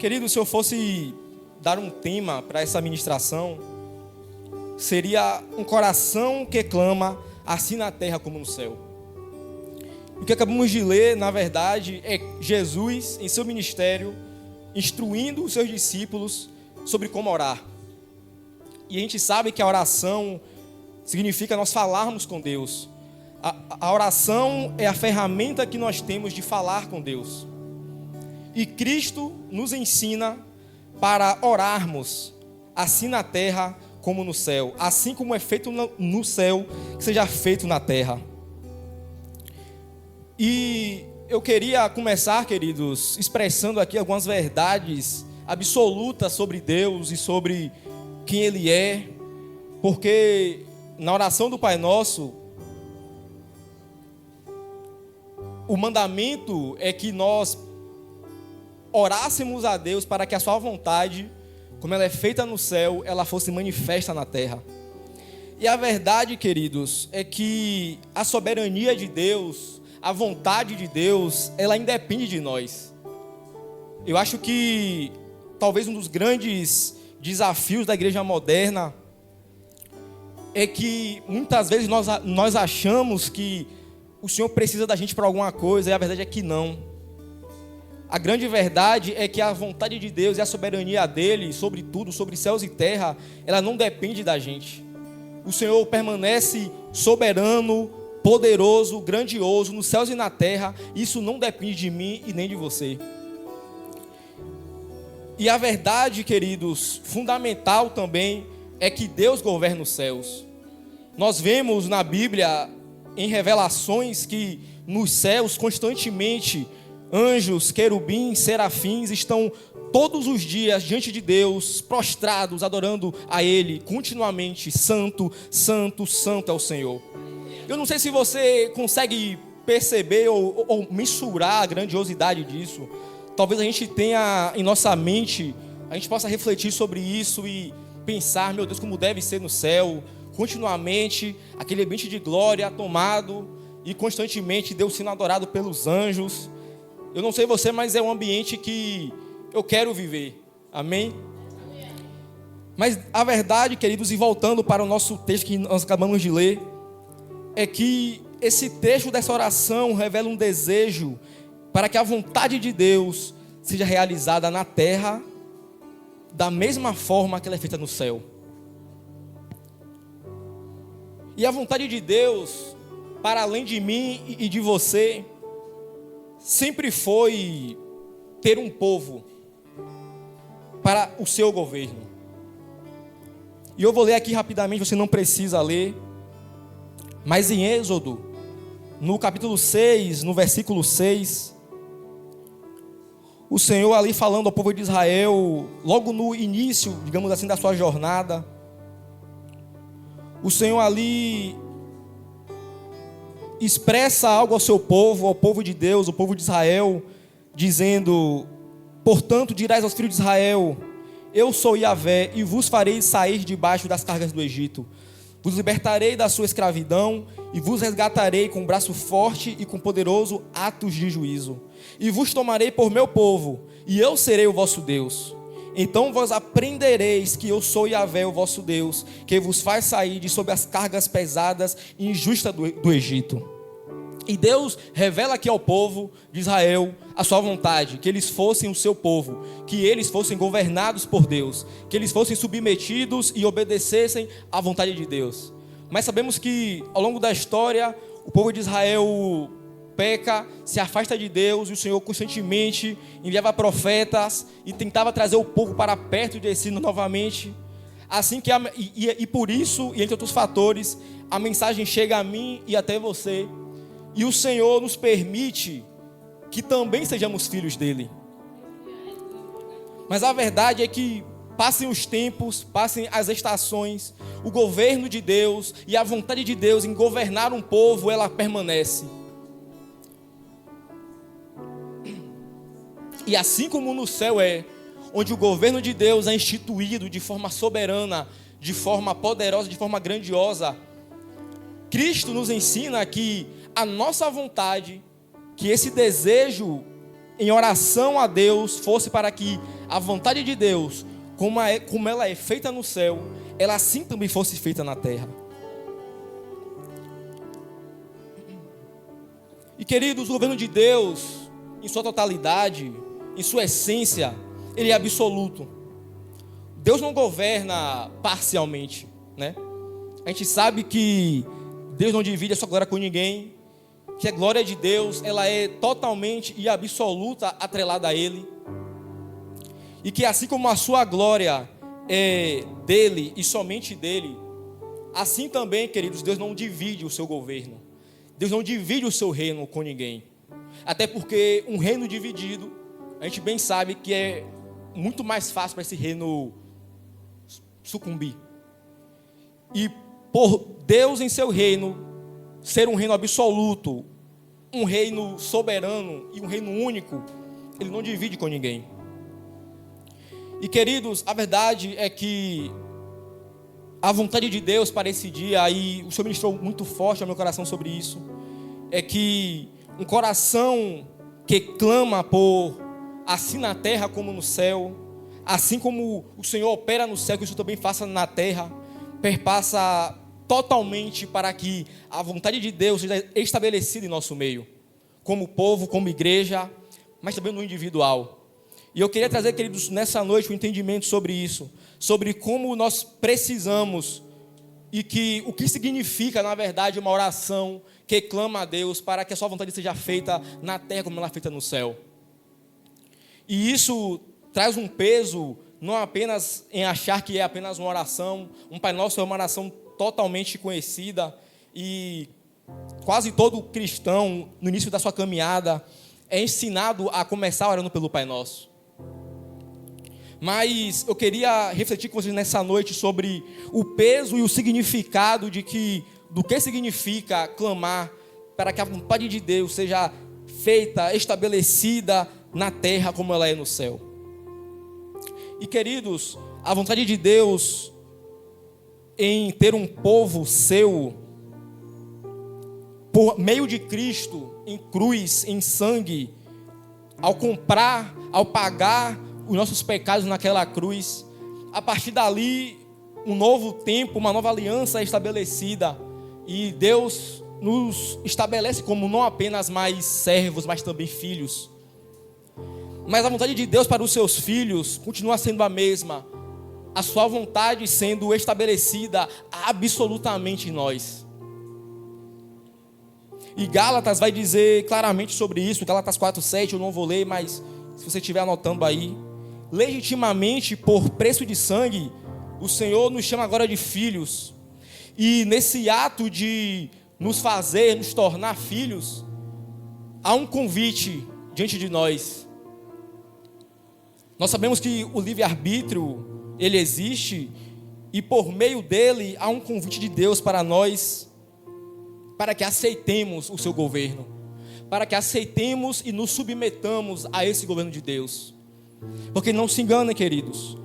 Querido, se eu fosse dar um tema para essa ministração, seria um coração que clama, assim na terra como no céu. O que acabamos de ler, na verdade, é Jesus, em seu ministério, instruindo os seus discípulos sobre como orar. E a gente sabe que a oração significa nós falarmos com Deus. A oração é a ferramenta que nós temos de falar com Deus. E Cristo nos ensina para orarmos, assim na terra como no céu. Assim como é feito no céu, que seja feito na terra. E eu queria começar, queridos, expressando aqui algumas verdades absolutas sobre Deus e sobre quem Ele é. Porque na oração do Pai Nosso, o mandamento é que nós orássemos a Deus para que a sua vontade, como ela é feita no céu, ela fosse manifesta na terra. E a verdade, queridos, é que a soberania de Deus, a vontade de Deus, ela independe de nós. Eu acho que talvez um dos grandes desafios da igreja moderna é que muitas vezes nós achamos que o Senhor precisa da gente para alguma coisa, e a verdade é que não. A grande verdade é que a vontade de Deus e a soberania dele, sobre tudo, sobre céus e terra, ela não depende da gente. O Senhor permanece soberano, poderoso, grandioso, nos céus e na terra. Isso não depende de mim e nem de você. E a verdade, queridos, fundamental também, é que Deus governa os céus. Nós vemos na Bíblia, em revelações, que nos céus constantemente anjos, querubins, serafins estão todos os dias diante de Deus, prostrados, adorando a Ele continuamente. Santo, santo, santo é o Senhor. Eu não sei se você consegue perceber ou mensurar a grandiosidade disso. Talvez a gente tenha em nossa mente, a gente possa refletir sobre isso e pensar, meu Deus, como deve ser no céu, continuamente, aquele ambiente de glória tomado e constantemente Deus sendo adorado pelos anjos. Eu não sei você, mas é um ambiente que eu quero viver. Amém? Mas a verdade, queridos, e voltando para o nosso texto que nós acabamos de ler, é que esse texto dessa oração revela um desejo para que a vontade de Deus seja realizada na terra da mesma forma que ela é feita no céu. E a vontade de Deus, para além de mim e de você, sempre foi ter um povo para o seu governo. E eu vou ler aqui rapidamente, você não precisa ler. Mas em Êxodo, no capítulo 6, no versículo 6, o Senhor ali falando ao povo de Israel, logo no início, digamos assim, da sua jornada, o Senhor ali expressa algo ao seu povo, ao povo de Deus, ao povo de Israel, dizendo: portanto dirás aos filhos de Israel, eu sou Yahvé, e vos farei sair debaixo das cargas do Egito. Vos libertarei da sua escravidão, e vos resgatarei com braço forte e com poderoso atos de juízo. E vos tomarei por meu povo, e eu serei o vosso Deus. Então vós aprendereis que eu sou Yahvé, o vosso Deus, que vos faz sair de sob as cargas pesadas e injustas do Egito. E Deus revela aqui ao povo de Israel a sua vontade, que eles fossem o seu povo, que eles fossem governados por Deus, que eles fossem submetidos e obedecessem à vontade de Deus. Mas sabemos que ao longo da história, o povo de Israel peca, se afasta de Deus, e o Senhor constantemente enviava profetas e tentava trazer o povo para perto de si novamente. Assim que e por isso, e entre outros fatores, a mensagem chega a mim e até você. E o Senhor nos permite que também sejamos filhos dele. Mas a verdade é que passem os tempos, passem as estações, o governo de Deus e a vontade de Deus em governar um povo, ela permanece. E assim como no céu onde o governo de Deus é instituído de forma soberana, de forma poderosa, de forma grandiosa, Cristo nos ensina que a nossa vontade, que esse desejo em oração a Deus fosse para que a vontade de Deus, como ela é feita no céu, ela assim também fosse feita na terra. E queridos, o governo de Deus, em sua totalidade, em sua essência, ele é absoluto. Deus não governa parcialmente, né? A gente sabe que Deus não divide a sua glória com ninguém, que a glória de Deus, ela é totalmente e absoluta atrelada a Ele. E que assim como a sua glória é dele e somente dele, assim também, queridos, Deus não divide o seu governo. Deus não divide o seu reino com ninguém. Até porque um reino dividido, a gente bem sabe que é muito mais fácil para esse reino sucumbir. E por Deus em seu reino ser um reino absoluto, um reino soberano e um reino único, Ele não divide com ninguém. E queridos, a verdade é que a vontade de Deus para esse dia, e o Senhor ministrou muito forte ao meu coração sobre isso, é que um coração que clama por, assim na terra como no céu, assim como o Senhor opera no céu, que isso também faça na terra, perpassa totalmente para que a vontade de Deus seja estabelecida em nosso meio, como povo, como igreja, mas também no individual. E eu queria trazer, queridos, nessa noite um entendimento sobre isso, sobre como nós precisamos e que o que significa, na verdade, uma oração que clama a Deus para que a sua vontade seja feita na terra como ela é feita no céu. E isso traz um peso, não apenas em achar que é apenas uma oração. Um Pai Nosso é uma oração totalmente conhecida e quase todo cristão, no início da sua caminhada, é ensinado a começar orando pelo Pai Nosso. Mas eu queria refletir com vocês nessa noite sobre o peso e o significado do que significa clamar para que a vontade de Deus seja feita, estabelecida na terra como ela é no céu. E queridos, a vontade de Deus em ter um povo seu, por meio de Cristo, em cruz, em sangue, ao comprar, ao pagar os nossos pecados naquela cruz, a partir dali, um novo tempo, uma nova aliança é estabelecida, e Deus nos estabelece como não apenas mais servos, mas também filhos. Mas a vontade de Deus para os seus filhos continua sendo a mesma, a sua vontade sendo estabelecida absolutamente em nós. E Gálatas vai dizer claramente sobre isso, Gálatas 4:7, eu não vou ler, mas se você estiver anotando aí, legitimamente por preço de sangue, o Senhor nos chama agora de filhos, e nesse ato de nos tornar filhos, há um convite diante de nós. Nós sabemos que o livre-arbítrio, ele existe, e por meio dele há um convite de Deus para nós, para que aceitemos o seu governo, para que aceitemos e nos submetamos a esse governo de Deus. Porque não se enganem, queridos,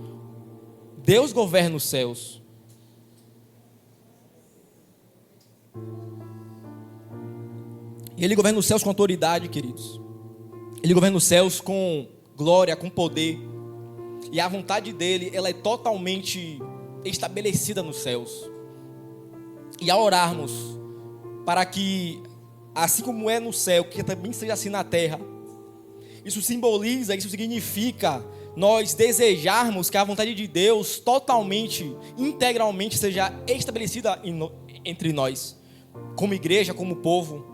Deus governa os céus. E Ele governa os céus com autoridade, queridos. Ele governa os céus com glória, com poder. E a vontade dele, ela é totalmente estabelecida nos céus. E ao orarmos para que, assim como é no céu, que também seja assim na terra, isso simboliza, isso significa nós desejarmos que a vontade de Deus totalmente, integralmente seja estabelecida entre nós, como igreja, como povo.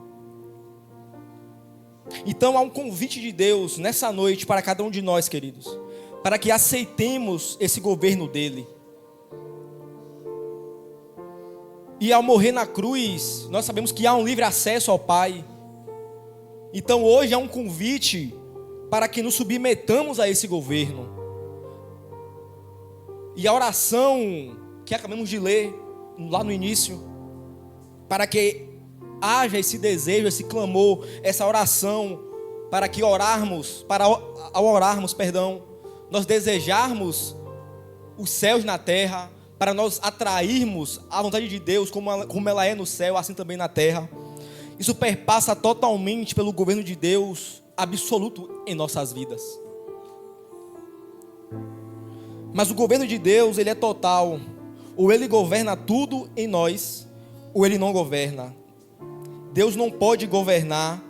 Então há um convite de Deus nessa noite para cada um de nós, queridos, para que aceitemos esse governo dele. E ao morrer na cruz, nós sabemos que há um livre acesso ao Pai. Então hoje há um convite para que nos submetamos a esse governo. E a oração que acabamos de ler lá no início, para que haja esse desejo, esse clamor, essa oração, para que ao orarmos, nós desejarmos os céus na terra, para nós atrairmos a vontade de Deus como ela é no céu, assim também na terra. Isso perpassa totalmente pelo governo de Deus absoluto em nossas vidas. Mas o governo de Deus, ele é total. Ou ele governa tudo em nós, ou ele não governa. Deus não pode governar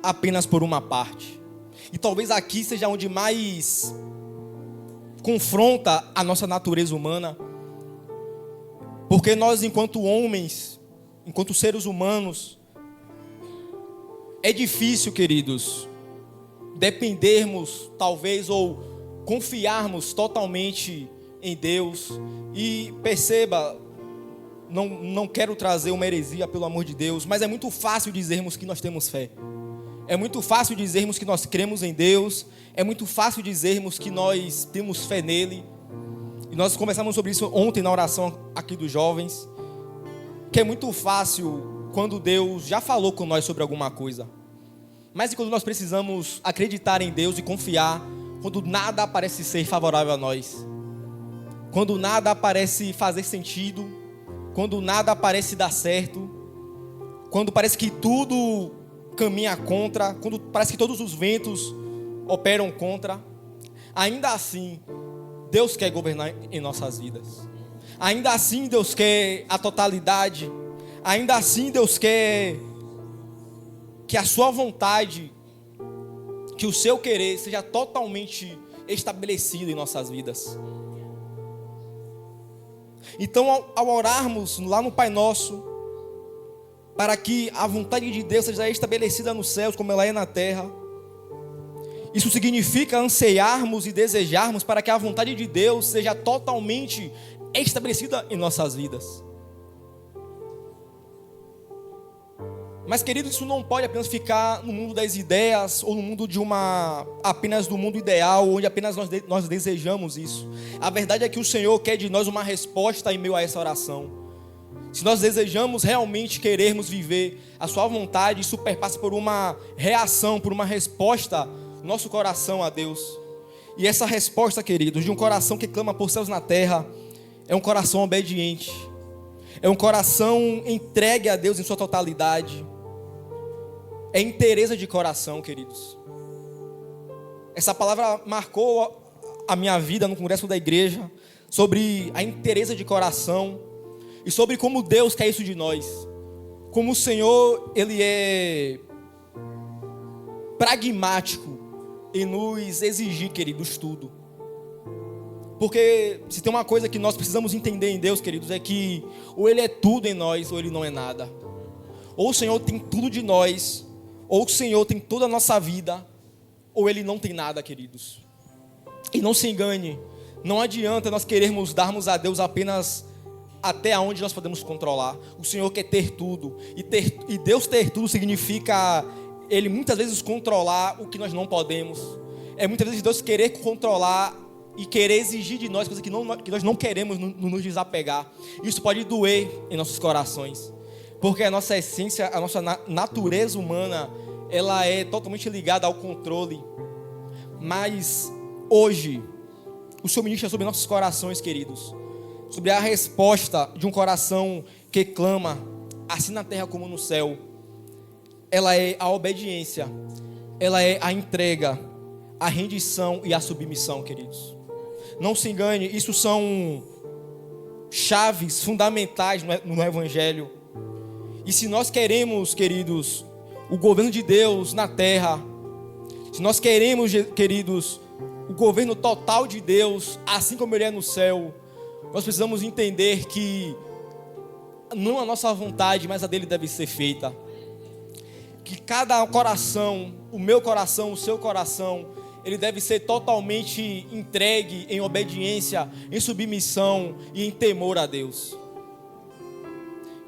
apenas por uma parte. E talvez aqui seja onde mais confronta a nossa natureza humana. Porque nós, enquanto homens, enquanto seres humanos, é difícil, queridos, dependermos, talvez, ou confiarmos totalmente em Deus. E perceba, não quero trazer uma heresia, pelo amor de Deus, mas é muito fácil dizermos que nós temos fé. É muito fácil dizermos que nós cremos em Deus. É muito fácil dizermos que nós temos fé nele. E nós conversamos sobre isso ontem na oração aqui dos jovens. Que é muito fácil quando Deus já falou com nós sobre alguma coisa. Mas e quando nós precisamos acreditar em Deus e confiar, quando nada parece ser favorável a nós, quando nada parece fazer sentido, quando nada parece dar certo, quando parece que tudo caminha contra, quando parece que todos os ventos operam contra, ainda assim, Deus quer governar em nossas vidas. Ainda assim, Deus quer a totalidade. Ainda assim, Deus quer que a sua vontade, que o seu querer seja totalmente estabelecido em nossas vidas. Então, ao orarmos lá no Pai Nosso, para que a vontade de Deus seja estabelecida nos céus como ela é na terra, isso significa anseiarmos e desejarmos para que a vontade de Deus seja totalmente estabelecida em nossas vidas. Mas, querido, isso não pode apenas ficar no mundo das ideias, ou no mundo apenas do mundo ideal, onde apenas nós desejamos isso. A verdade é que o Senhor quer de nós uma resposta em meio a essa oração. Se nós desejamos realmente querermos viver a sua vontade, isso perpassa por uma reação, por uma resposta do nosso coração a Deus. E essa resposta, queridos, de um coração que clama por céus na terra, é um coração obediente. É um coração entregue a Deus em sua totalidade. É inteireza de coração, queridos. Essa palavra marcou a minha vida no congresso da igreja, sobre a inteireza de coração e sobre como Deus quer isso de nós. Como o Senhor, Ele é pragmático em nos exigir, queridos, tudo. Porque se tem uma coisa que nós precisamos entender em Deus, queridos, é que ou Ele é tudo em nós, ou Ele não é nada. Ou o Senhor tem tudo de nós, ou o Senhor tem toda a nossa vida, ou Ele não tem nada, queridos. E não se engane, não adianta nós querermos darmos a Deus apenas até onde nós podemos controlar. O Senhor quer ter tudo, e Deus ter tudo significa Ele muitas vezes controlar o que nós não podemos. É muitas vezes Deus querer controlar e querer exigir de nós coisas que nós não queremos nos desapegar. Isso pode doer em nossos corações, porque a nossa essência, a nossa natureza humana, ela é totalmente ligada ao controle. Mas hoje o Senhor ministra sobre nossos corações, queridos, sobre a resposta de um coração que clama, assim na terra como no céu. Ela é a obediência, ela é a entrega, a rendição e a submissão, queridos. Não se engane, isso são chaves fundamentais no Evangelho. E se nós queremos, queridos, o governo de Deus na terra, se nós queremos, queridos, o governo total de Deus, assim como Ele é no céu, nós precisamos entender que não a nossa vontade, mas a dele deve ser feita. Que cada coração, o meu coração, o seu coração, ele deve ser totalmente entregue em obediência, em submissão e em temor a Deus.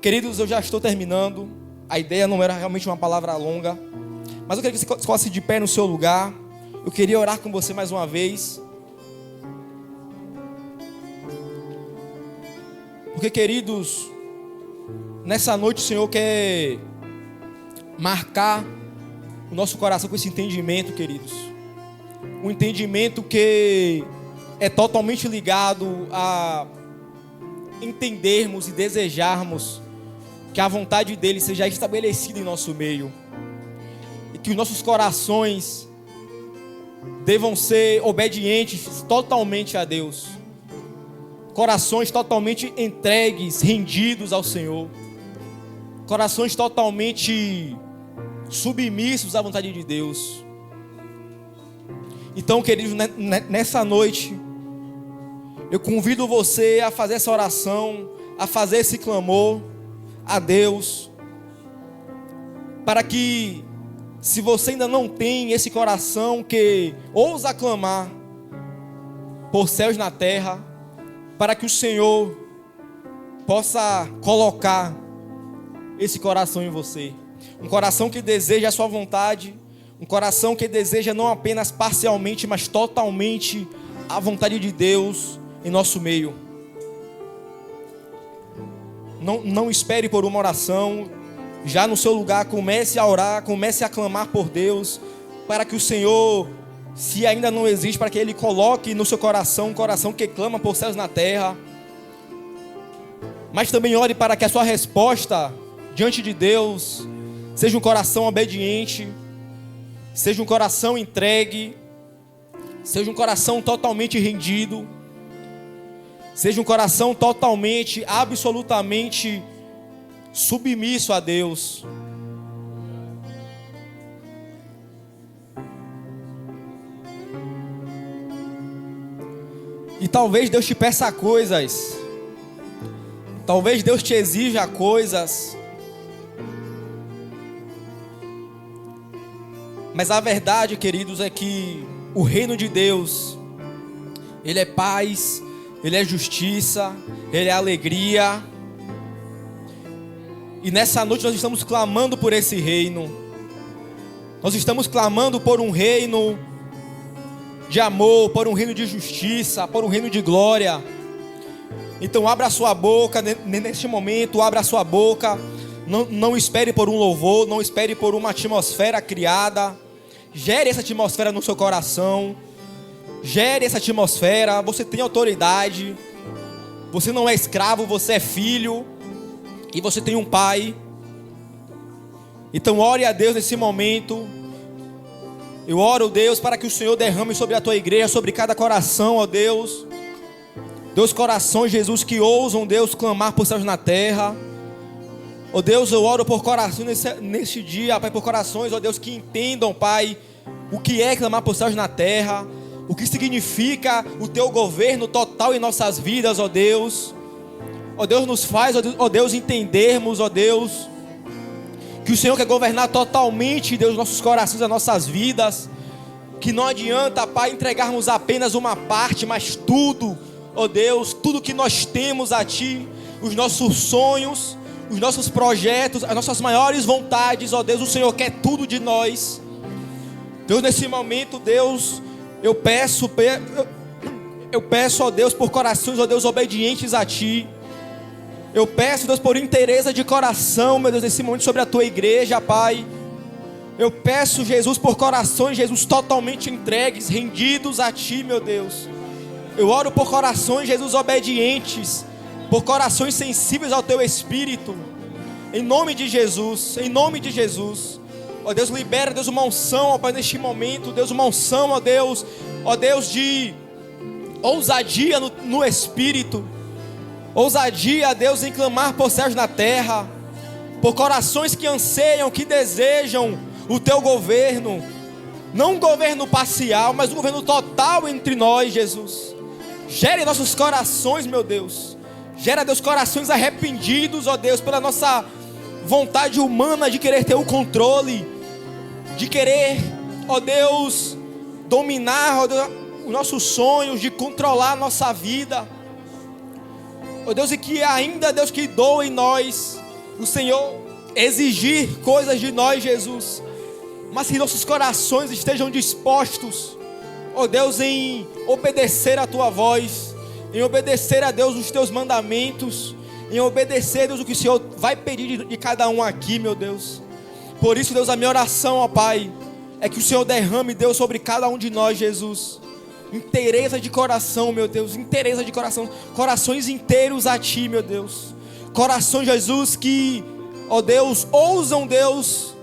Queridos, eu já estou terminando. A ideia não era realmente uma palavra longa, mas eu queria que você colocasse de pé no seu lugar. Eu queria orar com você mais uma vez. Porque, queridos, nessa noite o Senhor quer marcar o nosso coração com esse entendimento, queridos. Um entendimento que é totalmente ligado a entendermos e desejarmos que a vontade dele seja estabelecida em nosso meio. e que os nossos corações devam ser obedientes totalmente a Deus. Corações totalmente entregues, rendidos ao Senhor. Corações totalmente submissos à vontade de Deus. Então, queridos, nessa noite, eu convido você a fazer essa oração, a fazer esse clamor a Deus, para que, se você ainda não tem esse coração que ousa clamar por céus na terra, para que o Senhor possa colocar esse coração em você. Um coração que deseja a sua vontade, um coração que deseja não apenas parcialmente, mas totalmente a vontade de Deus em nosso meio. Não espere por uma oração. Já no seu lugar, comece a orar, comece a clamar por Deus, para que o Senhor, se ainda não existe, para que Ele coloque no seu coração um coração que clama por céus na terra. Mas também ore para que a sua resposta diante de Deus seja um coração obediente, seja um coração entregue, seja um coração totalmente rendido, seja um coração totalmente, absolutamente submisso a Deus. E talvez Deus te peça coisas, talvez Deus te exija coisas, mas a verdade, queridos, é que o reino de Deus, Ele é paz, Ele é justiça, Ele é alegria. E nessa noite nós estamos clamando por esse reino. Nós estamos clamando por um reino de amor, por um reino de justiça, por um reino de glória. Então abra a sua boca neste momento, abra a sua boca. Não espere por um louvor, não espere por uma atmosfera criada. Gere essa atmosfera no seu coração. Gere essa atmosfera. Você tem autoridade. Você não é escravo, você é filho. E você tem um pai. Então ore a Deus nesse momento. Eu oro, Deus, para que o Senhor derrame sobre a tua igreja, sobre cada coração, ó Deus. Deus, corações, Jesus, que ousam, Deus, clamar por céus na terra. Ó Deus, eu oro por corações neste dia, Pai, por corações, ó Deus, que entendam, Pai, o que é clamar por céus na terra, o que significa o teu governo total em nossas vidas, ó Deus. Ó Deus, nos faz, ó Deus, entendermos, ó Deus, que o Senhor quer governar totalmente, Deus, nossos corações, as nossas vidas. Que não adianta, Pai, entregarmos apenas uma parte, mas tudo, ó Deus, tudo que nós temos a Ti, os nossos sonhos, os nossos projetos, as nossas maiores vontades, ó Deus, o Senhor quer tudo de nós. Deus, nesse momento, Deus, eu peço, ó Deus, por corações, ó Deus, obedientes a Ti. Eu peço, Deus, por inteireza de coração, meu Deus, nesse momento sobre a Tua igreja, Pai. Eu peço, Jesus, por corações, Jesus, totalmente entregues, rendidos a Ti, meu Deus. Eu oro por corações, Jesus, obedientes, por corações sensíveis ao Teu Espírito. Em nome de Jesus, em nome de Jesus. Ó Deus, libera, Deus, uma unção, ó Pai, neste momento, Deus, uma unção, ó Deus, de ousadia no Espírito. Ousadia, Deus, em clamar por céus na terra, por corações que anseiam, que desejam o Teu governo, não um governo parcial, mas um governo total entre nós, Jesus. Gere nossos corações, meu Deus. Gera, Deus, corações arrependidos, ó Deus, pela nossa vontade humana de querer ter o controle, de querer, ó Deus, dominar, ó Deus, os nossos sonhos, de controlar a nossa vida. Ó Deus, e que ainda, Deus, que doa em nós o Senhor exigir coisas de nós, Jesus, mas que nossos corações estejam dispostos, ó Deus, em obedecer a Tua voz, em obedecer a Deus os Teus mandamentos, em obedecer, Deus, o que o Senhor vai pedir de cada um aqui, meu Deus. Por isso, Deus, a minha oração, ó Pai, é que o Senhor derrame, Deus, sobre cada um de nós, Jesus, inteireza de coração, meu Deus, inteireza de coração, corações inteiros a Ti, meu Deus, corações, Jesus, que, ó Deus, ousam, Deus,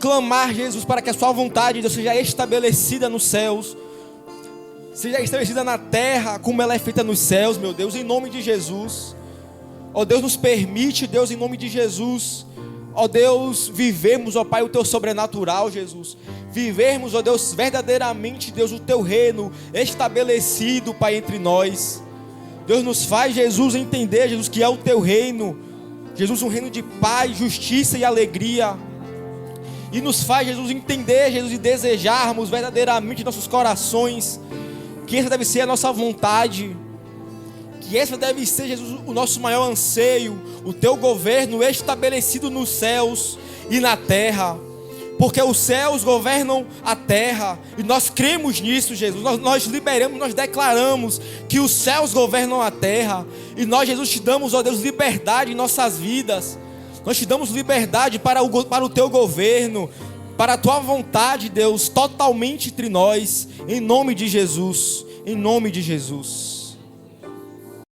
clamar, Jesus, para que a sua vontade, Deus, seja estabelecida nos céus, seja estabelecida na terra, como ela é feita nos céus, meu Deus, em nome de Jesus. Ó Deus, nos permite, Deus, em nome de Jesus, ó Deus, vivermos, ó Pai, o teu sobrenatural, Jesus. Vivermos, ó Deus, verdadeiramente, Deus, o teu reino estabelecido, Pai, entre nós. Deus, nos faz, Jesus, entender, Jesus, que é o teu reino, Jesus, um reino de paz, justiça e alegria. E nos faz, Jesus, entender, Jesus, e desejarmos verdadeiramente em nossos corações que essa deve ser a nossa vontade, que essa deve ser, Jesus, o nosso maior anseio, o teu governo estabelecido nos céus e na terra, porque os céus governam a terra, e nós cremos nisso, Jesus. Nós liberamos, nós declaramos que os céus governam a terra, e nós, Jesus, te damos, ó Deus, liberdade em nossas vidas. Nós te damos liberdade para o teu governo, para a tua vontade, Deus, totalmente entre nós, em nome de Jesus, em nome de Jesus.